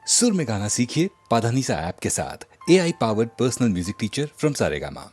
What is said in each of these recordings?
सुर में गाना सीखिए पाधानीसा ऐप के साथ। AI powered personal music teacher from Saregama.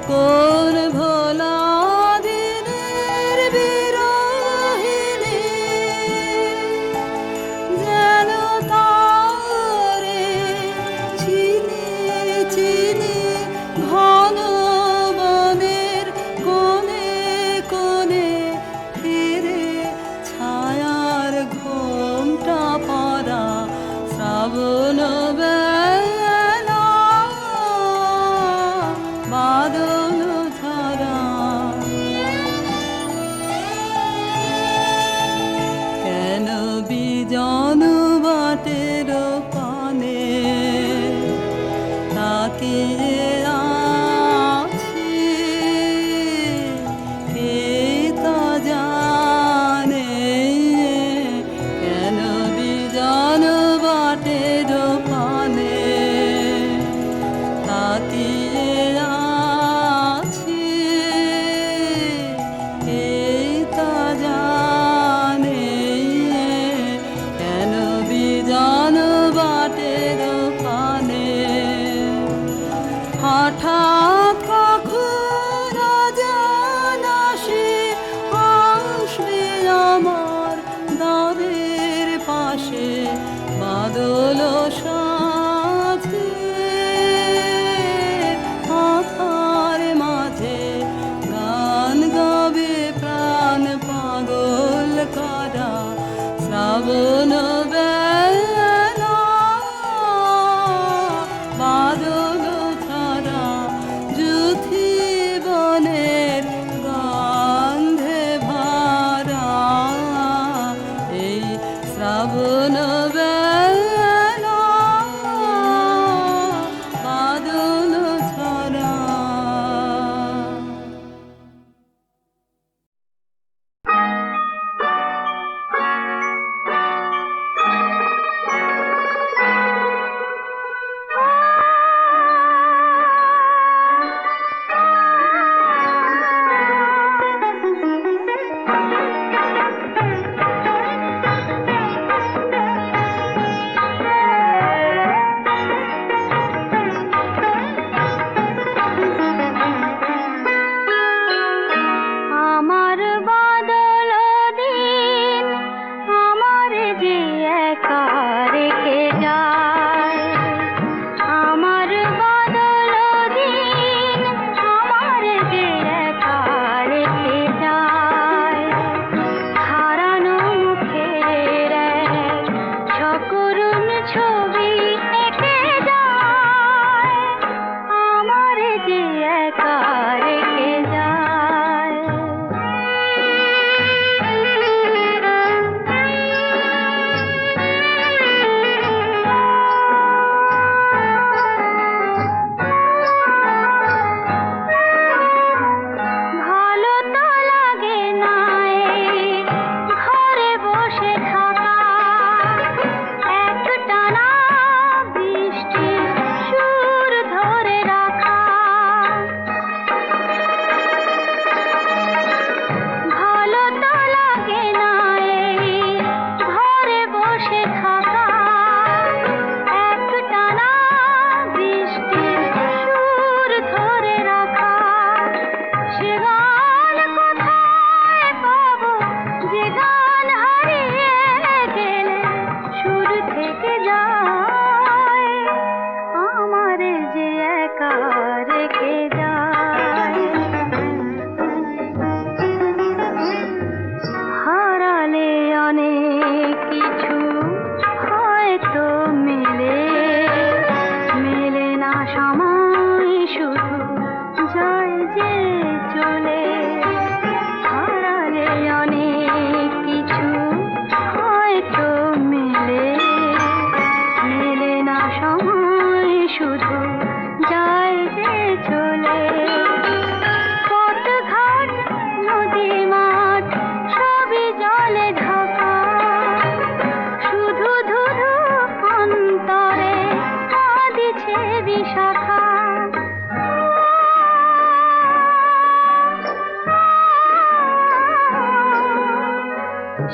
কোন ভোলা দিনে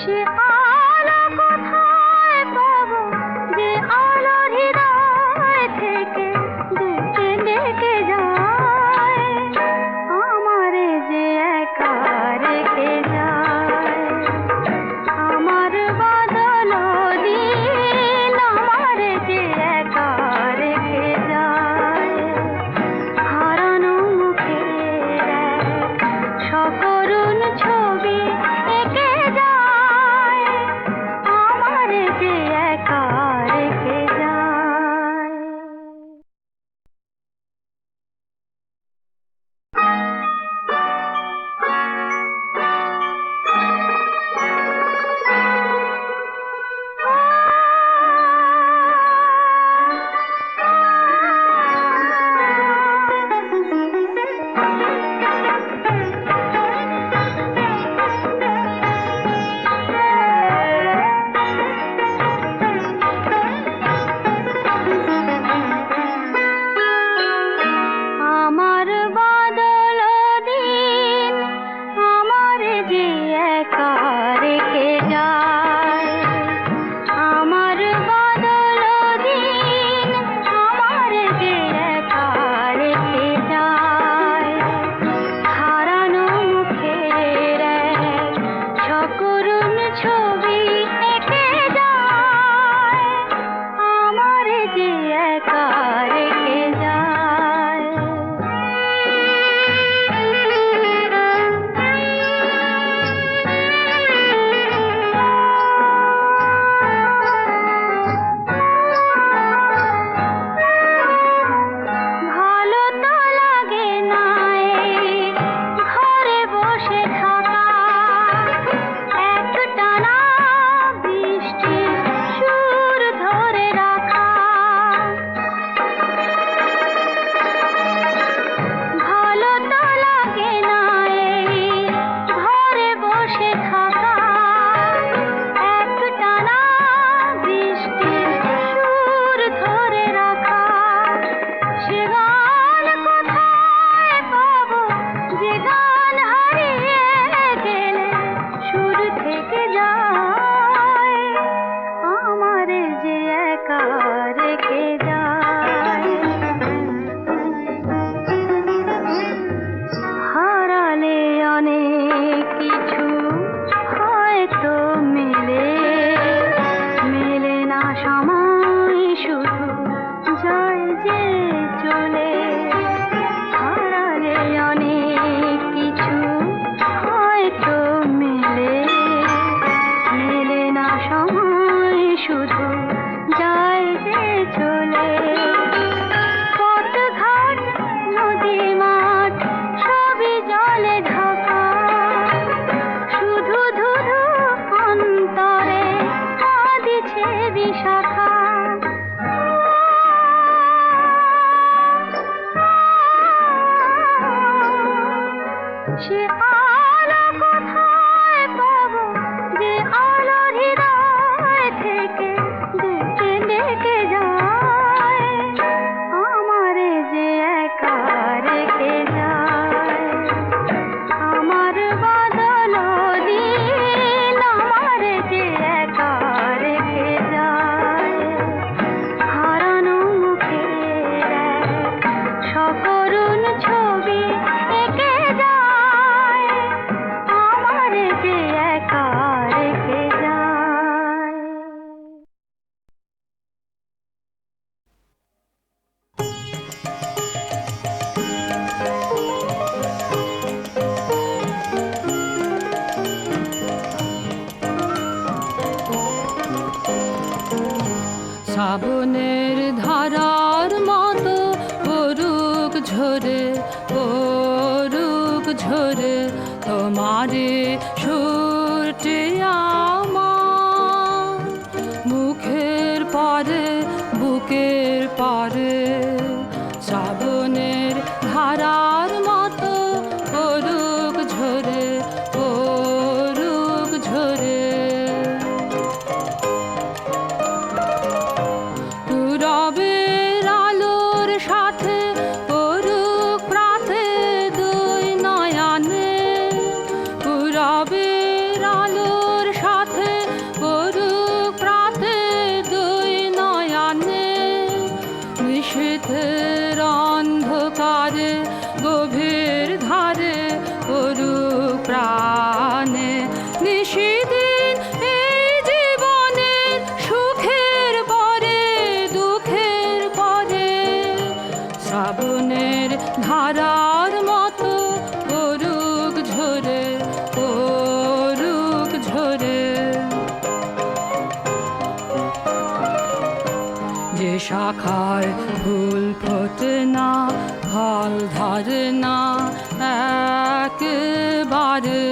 সে আলো কোথায় পাবো যে আলো হৃদয় থেকে ডেকে ডেকে যায় আমারে যে একা রেখে যায় আমার বাদল দিন আমারে যে একা রেখে যায় হারানো মুখের এক সকরুণ ছবি এঁকে যায় আমারে যে একা রেখে যায়। আমার বাদল দিন আমার যে একা রেখে যায় আমার বাদল দিন আমার যে একা রেখে যায় হারানো মুখের এক সকরুণ ছবি এঁকে যায় আমার যে একা রেখে যায়। ভালো তো লাগে না এই ঘরে বসে থাকা একটানা বৃষ্টির সুর ধরে রাখা ভালো তো লাগে না এই ঘরে বসে থাকা একটানা বৃষ্টির সুর ধরে রাখা সে গান কোথায় পাবো যে গান হারিয়ে গেলে সুর থেকে যায় আমারে যে একা রেখে যায় হারালে অনেক কিছু হয়তো মেলে মেলে না সময় শুধু যায় যে চলে হারালে অনেক কিছু হয়তো মেলে মেলে না সময় শুধু যায় যে চলে পথঘাট নদী মাঠ সবই জলে ঢাকা শুধু ধুধু অন্তরে কাঁদিছে বিশাখা সে আলো কোথায় পাবো যে আলো হৃদয় থেকে ডেকে ডেকে যায় আমারে যে একা রেখে যায় আমার বাদল দিন আমারে যে একা রেখে যায় হারানো মুখের এক সকরুণ ছবি এঁকে যায় আমারে যে একা রেখে যায়। শ্রাবণের ধারার মতো পড়ুক ঝরে তোমারে সুরটি আমার মুখের পারে বুকের পারে শ্রাবণের ধারার মতো পড়ুক ঝরে পূরবের আলোর সাথে পড়ুক প্রাতে দুই নয়ানে পূরবের আলোর সাথে জীবনে নিশিদিন এই জীবনের সুখের পরে দুঃখের পরে শ্রাবণের ধারার মতো পড়ুক ঝরে পড়ুক ঝরে যে শাখায় ফুল ফোটে না ফল ধরে না একেবারে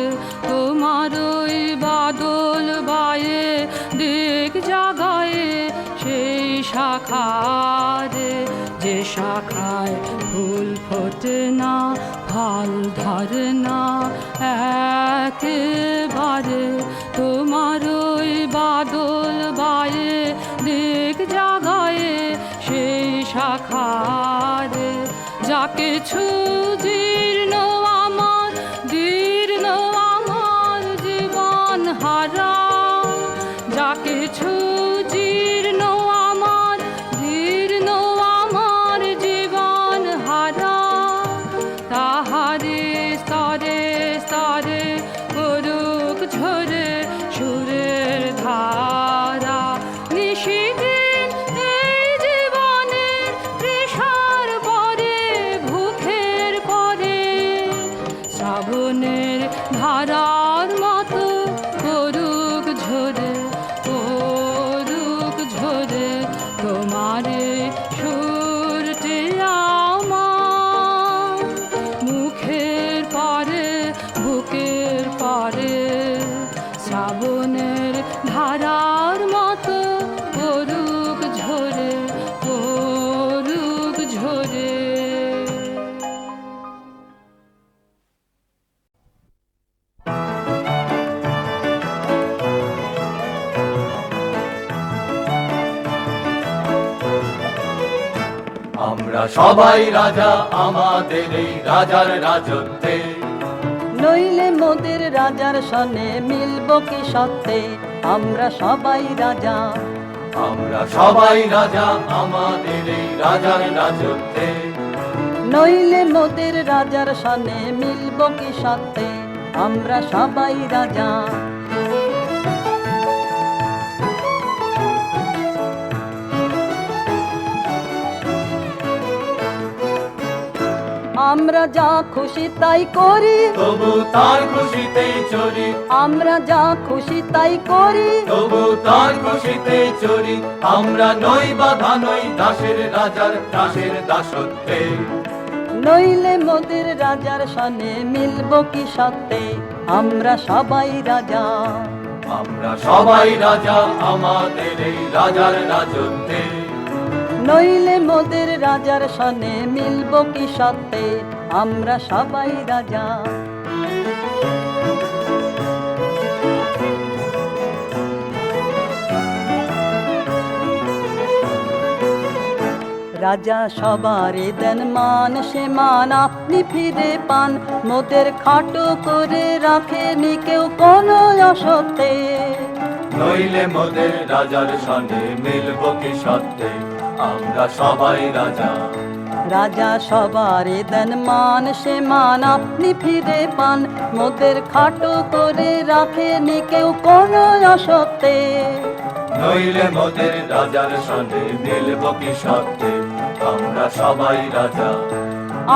তোমার ওই বাদল বায়ে দিক জাগায়ে সেই শাখারে যে শাখায় ফুল ফোটে না ফল ধরে না একেবারে তোমার ওই বাদল বায়ে দিক জাগায়ে সেই শাখারে যা কিছু জীর্ণ আমার দীর্ণ আমার জীবন হারা যা কিছু জীর্ণ আমার দীর্ণ আমার জীবন হারা তাহারে স্তরে স্তরে করুক ঝরে সুরের ধারা নিশিদিন এই জীবনের তৃষার পরে ভুখের পরে শ্রাবণের ধারার মতো করুক ঝরে করুক ঝরে তোমারে সুরটি আমার মুখের পরে বুকের পরে শ্রাবণের ধারার মতো করুক ঝরে করুক ঝরে আমরা সবাই রাজা আমাদের এই রাজার রাজত্বে নইলে মোদের রাজার সনে মিলব কি সত্যে আমরা সবাই রাজা আমরা সবাই রাজা আমাদের এই রাজার রাজত্বে নইলে মোদের রাজার সনে মিলব কি সত্যে আমরা সবাই রাজা আমরা যা খুশি তাই করি তবু তার খুশিতেই চরি আমরা যা খুশি তাই করি তবু তার খুশিতেই চরি আমরা নই বাধা নই দাসের রাজার দাসের দাসত্বে নইলে মোদের রাজার সনে মিলব কি সত্যে আমরা সবাই রাজা আমরা সবাই রাজা আমাদের এই রাজার রাজত্বে নইলে মোদের রাজার সনে মিলব কি সত্যে আমরা সবাই রাজা রাজা সবারে দেন মান সে মান আপনি ফিরে পান মোদের খাটো করে রাখেনি কেউ কোনো অসত্যে নইলে মোদের রাজার সনে মিলব কি সত্যে আমরা সবাই রাজা রাজা সবারে দেন মান সে মান আপনি ফিরে পান মোদের খাটো করে রাখেনি কেউ কোনো অসত্যে নইলে মোদের রাজার সনে মিলব কি সত্যে আমরা সবাই রাজা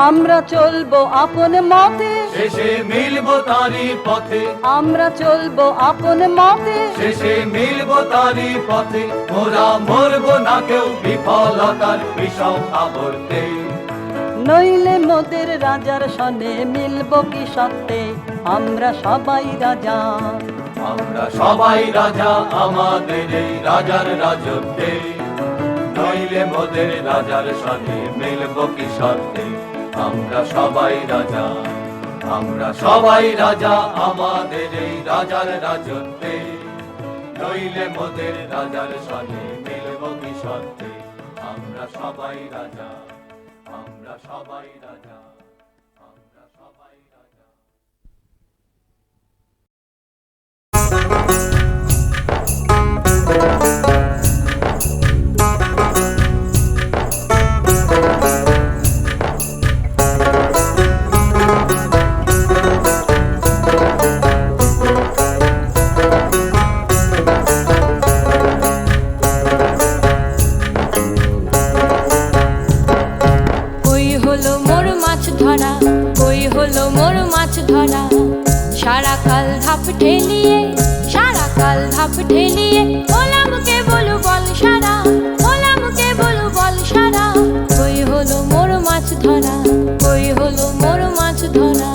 আমরা চলবো আপন মতে শেষে মিলব তারি পথে আমরা চলবো আপন মতে শেষে মিলব তারি পথে মোরা মরব না কেউ বিফলতার বিষম আবর্তে নইলে মোদের রাজার সনে মিলব কি সত্যে আমরা সবাই রাজা আমরা সবাই রাজা আমাদের এই রাজার রাজত্বে নইলে মোদের রাজার সনে মিলব কি সত্যে আমরা সবাই রাজা আমরা সবাই রাজা আমাদের এই রাজার রাজত্বে নইলে মোদের রাজার সনে মিলব কি সত্যে আমরা সবাই রাজা আমরা সবাই রাজা আমরা সবাই রাজা ধাপ ঠেলিয়ে সারা কাল ধাপ ঠেলিয়ে হলাম কেবল বল সারা হলাম কেবল বল সারা কই হলো মোর মাছ ধরা কই হলো মোর মাছ ধরা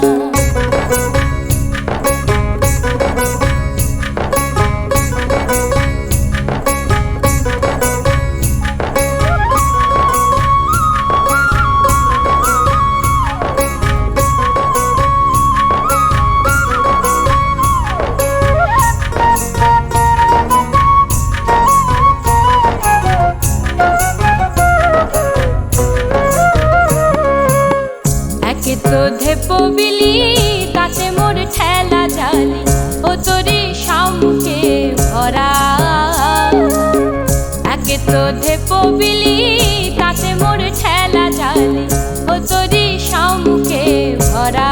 তো ধেপো বিলি তাতে মোর ঠেলা জালি ও তোরি শামুকে ভরা একে তো ধেপো বিলি তাতে মোর ঠেলা জালি ও তোরি শামুকে ভরা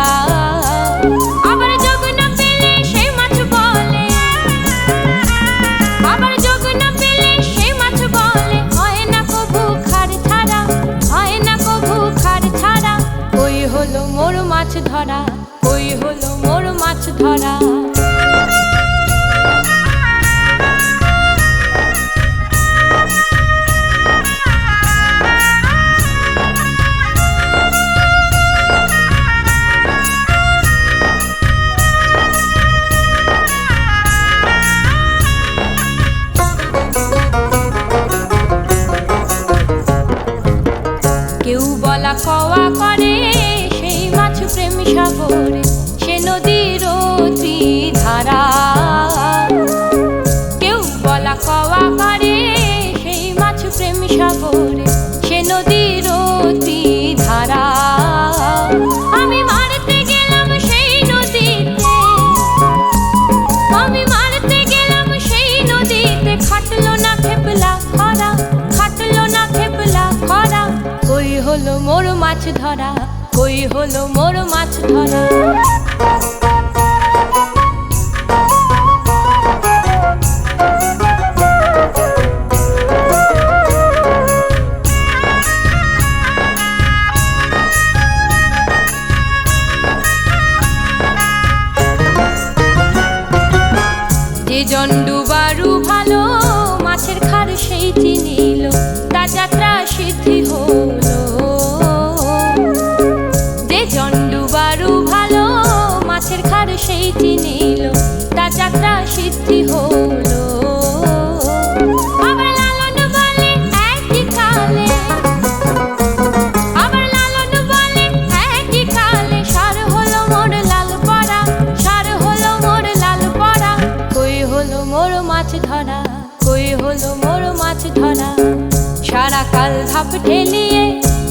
আবার যোগ না পেলে সেই মাছ বলে আবার যোগ না পেলে সেই মাছ বলে হয় না কবু খার ছাড়া হয় না কবু খার ছাড়া কই হলো মোর মাছ ধরা কই হলো মোর মাছ ধরা কেউ বলা কওয়া করে সেই মাছ প্রেম সাগরে সে নদীর অতি ধারা কেউ বলা কওয়া করে সেই মাছ প্রেম সাগরে সে নদীর অতি ধারা আমি মারতে গেলাম সেই নদীতে আমি মারতে গেলাম সেই নদীতে খাটলো না খেপলা খরা খাটলো না খেপলা খরা কই হলো মোর মাছ ধরা কই হলো মোর মাছ ধরা যে জন্ডু বারু ভালো মাছের খার সেই চিনিল তার যাত্রা সিদ্ধি হলো যে জন্ডু বারু ভালো মাছের খার সেই চিনিল তার যাত্রা সিদ্ধি হলো আবার লালন বলে একই কালে আবার লালন বলে একই কালে সার হলো মোর লাল পড়া সার হলো মোর লাল পড়া কই হলো মোর মাছ ধরা কই হলো মোর মাছ ধরা সারা কাল ধাপ ঠেলিয়ে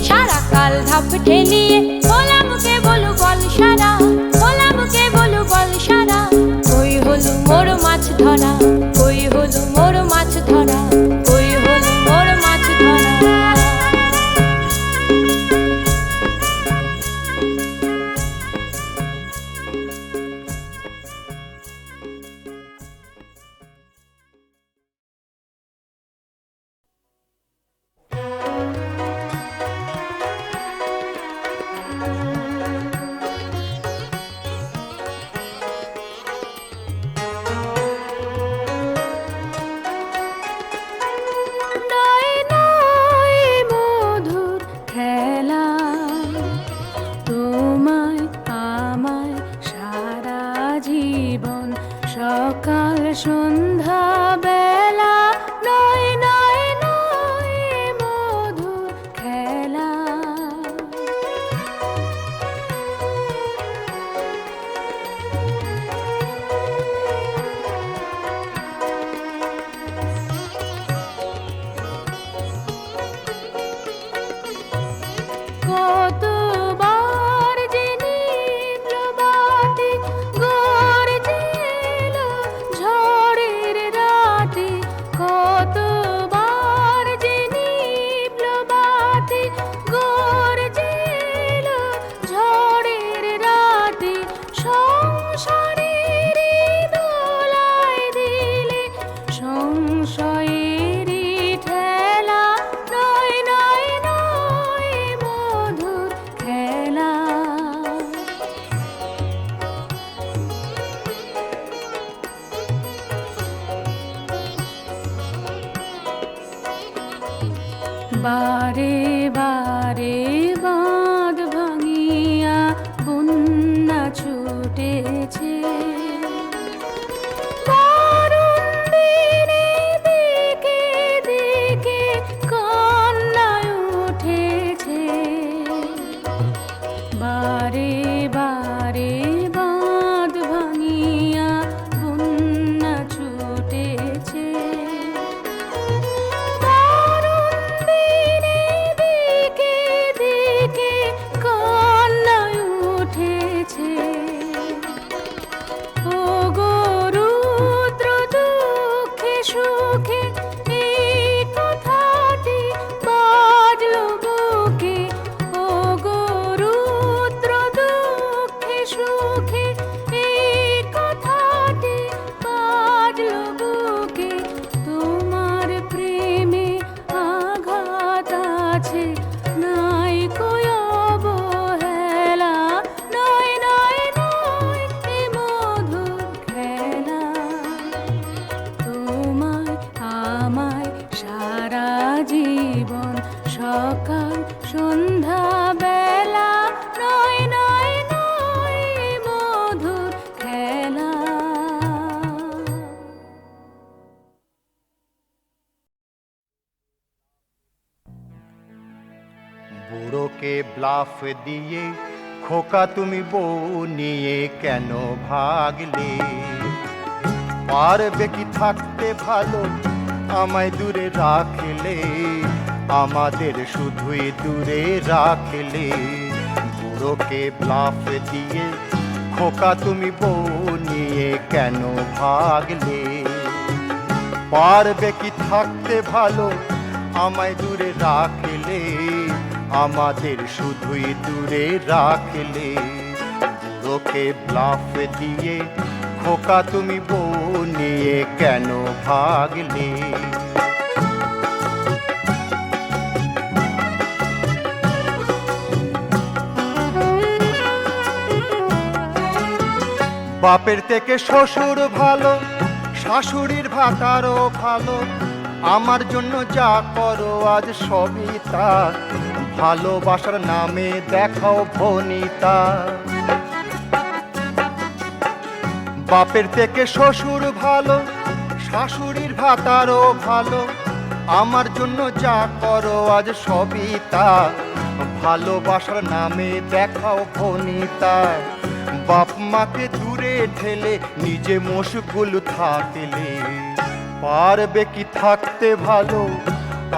সারা কাল ধাপ ঠেলিয়ে হলাম কেবল বল সারা হলাম কেবল বল সারা কই হলো মোর মাছ ধরা কই হলো মোর মাছ ধরা কই হলো মোর মাছ ধরা সকাল সন্ধ্যা বেলা নয় নয় নয় মধুর খেলা কতবার যে নিদ্রবাতি গর্জে এলো ঝড়ের রাত বারে বারে বাঁধ ভাঙিয়া বন্যা ছুটেছে, দারুণ দিনে দিকে দিকে কান্নায় উঠেছে। বারে বারে বাঁধ ভাঙিয়া বন্যা ছুটেছে, দারুণ দিনে দিকে দিকে কান্নায় উঠেছে। ও গো রুদ্র দুঃখে সুখে এই কথাটি বাজলো বুকে। ও গো রুদ্র দুঃখে সুখে এই কথাটি বাজলো বুকে। তোমার প্রেমে আঘাত আছে, নাই কই অবহেলা, নয় নয় নয় এ মধুর খেলা। তোমায় আমায় সারা জীবন সকাল সন্ধ্যা বেলা, নয় নয় নয় এ মধুর খেলা। বুড়োকে ব্লাফ দিয়ে খোকা তুমি বউ নিয়ে কেন ভাগলে? পারবে কি থাকতে ভালো আমায় দূরে রাখলে? আমাদের শুধুই দূরে রাখলে। বুড়োকে ব্লাফ দিয়ে খোকা তুমি বউ নিয়ে কেন ভাগলে? পারবে কি থাকতে ভালো আমায় দূরে রাখলে? আমাদের শুধুই দূরে রাখলে। বুড়োকে ব্লাফ দিয়ে খোকা তুমি বউ নিয়ে কেন ভাগলে? বাপের থেকে শ্বশুর ভালো, শাশুড়ির ভাতারও ভালো। আমার জন্য যা করো আজ সবই তা, ভালোবাসার নামে দেখাও ভনিতা। বাপের থেকে শ্বশুর ভালো, শাশুড়ির ভাতারও ভালো। আমার জন্য যা করো আজ সবই তা, ভালোবাসার নামে দেখাও ভনিতা। বাপ মাকে দূরে ঠেলে নিজে মশগুল থাকলে, পারবে কি থাকতে ভালো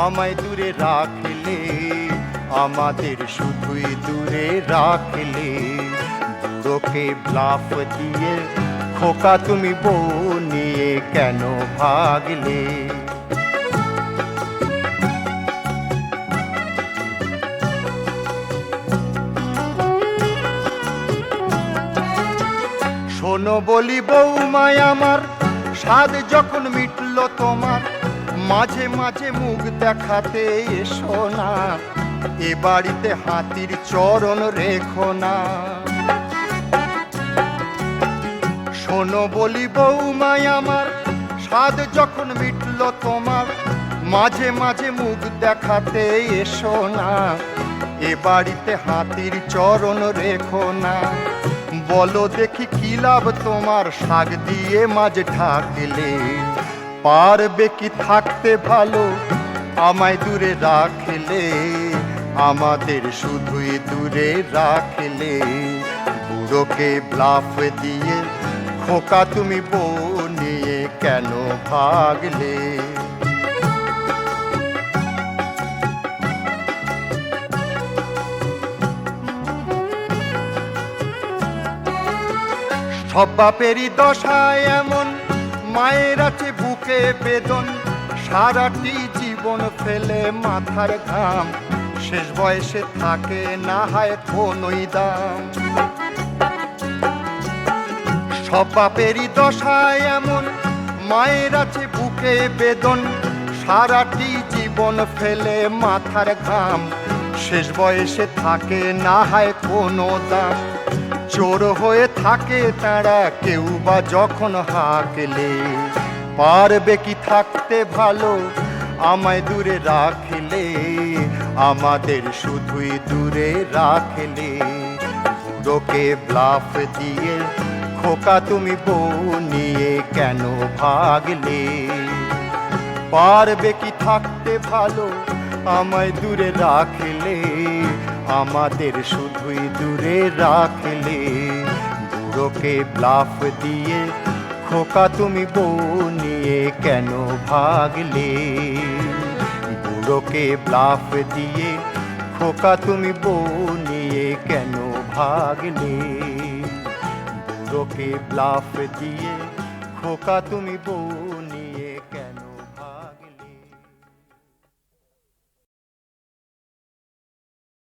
আমায় দূরে রাখলে? আমাদের শুধুই দূরে রাখলে। বুড়োকে ব্লাফ দিয়ে খোকা তুমি বউ নিয়ে কেন ভাগলে? শোনো বলি বৌমায় আমার, স্বাদ যখন মিটলো তোমার, মাঝে মাঝে মুখ দেখাতে এসো না। এ বাড়িতে হাতির চরণ রেখো না। শোনো বলি বৌমায় আমার, স্বাদ যখন মিটলো তোমার, মাঝে মাঝে মুখ দেখাতে এসো না। এ বাড়িতে হাতির চরণ রেখো না। বলো দেখি কি লাভ তোমার শাক দিয়ে মাঝে ঢাকলে? পারবে কি থাকতে ভালো আমায় দূরে রাখলে? আমাদের শুধুই দূরে রাখলে। বুড়োকে ব্লাফ দিয়ে খোকা তুমি বউ নিয়ে কেন ভাগলে? সব বাপেরই দশায় এমন, মায়ের আছে বুকে বেদন। সারাটি জীবন ফেলে মাথার ঘাম, শেষ বয়সে থাকে না হয় কোনোই দাম। সব বাপেরই দশায় এমন, মায়ের আছে বুকে বেদন। সারাটি জীবন ফেলে মাথার ঘাম, শেষ বয়সে থাকে না হয় কোনো দাম। চোর হয়ে থাকে তারা কেউ বা যখন হাঁকলে, পারবে কি থাকতে ভালো আমায় দূরে রাখলে? আমাদের শুধুই দূরে রাখলে। বুড়োকে ব্লাফ দিয়ে খোকা তুমি বউ নিয়ে কেন ভাগলে? পারবে কি থাকতে ভালো আমায় দূরে রাখলে? আমাদের শুধুই দূরে রাখলে। বুড়োকে ব্লাফ দিয়ে খোকা তুমি বউ নিয়ে কেন ভাগলে? বুড়োকে ব্লাফ দিয়ে খোকা তুমি বউ নিয়ে কেন ভাগলে? বুড়োকে ব্লাফ দিয়ে খোকা তুমি বউ